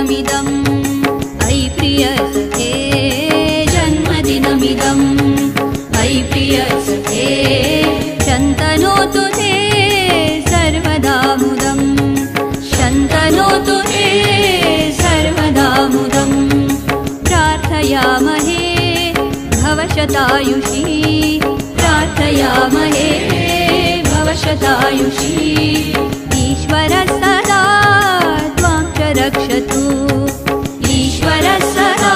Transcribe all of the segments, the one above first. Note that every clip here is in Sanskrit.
जन्मदिनमिदम् अयि प्रियसखे जन्मदिनमिदम् अयि प्रियसखे शन्तनोतु ते सर्वदा मुदम् शन्तनोतु ते सर्वदा मुदम् प्रार्थयामहे भवशतायुषी प्रार्थयामहे भवशतायुषी ईश्वरः सदा त्वां च रक्षतु ईश्वरः सदा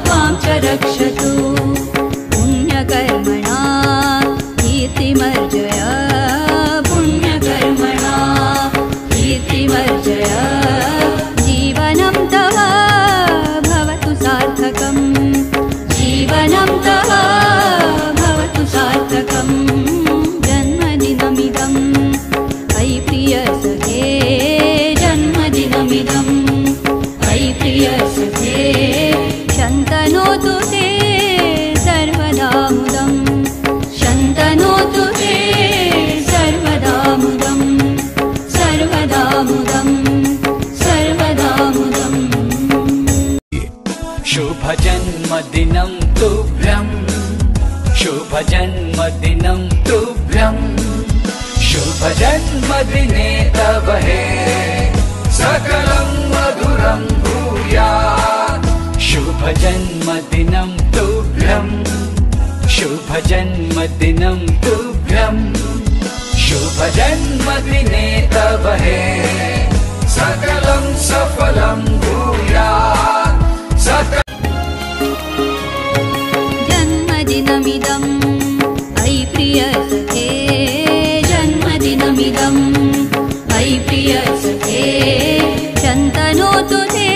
त्वां च रक्षतु पुण्यकर्मणा कीर्तिमर्जय पुण्यकर्मणा कीर्तिमर्जय जीवनं तव भवतु सार्थकम् जीवनं तव भवतु सार्थकम् जन्मदिनमिदम् अयि प्रियसखे जन्मदिनमिदम् अयि प्रियसखे शन्तनोतु ते सर्वदा मुदम् शन्तनोतु ते सर्वदा मुदम् सर्वदा मुदम् सर्वदा मुदम् शुभजन्मदिनं तुभ्यं शुभजन्मदिनं तुभ्यं शुभजन्मदिने तव हे सकलं मधुरं भूयात् शुभजन्मदिनं तुभ्यं शुभजन्मदिनं तुभ्यं शुभजन्मदिने तव हे सकलं सफलं भूयात् जन्मदिनमिदम् अयि प्रियसखे जन्मदिनमिदम् अयि प्रियसखे शन्तनोतु ते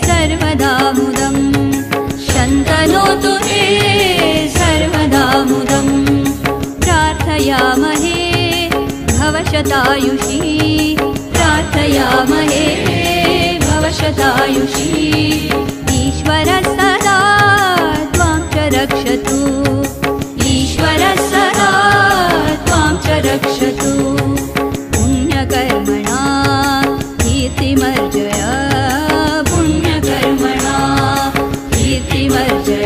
सर्वदा मुदम् शन्तनोतु ते सर्वदा मुदम् प्रार्थयामहे भवशतायुषी प्रार्थयामहे भवशतायुषी ईश्वरः सदा त्वां च रक्षतु ईश्वरः सदा त्वां च रक्षतु पुण्यकर्मणा कीर्तिमर्जय पुण्यकर्मणा कीर्तिमर्जय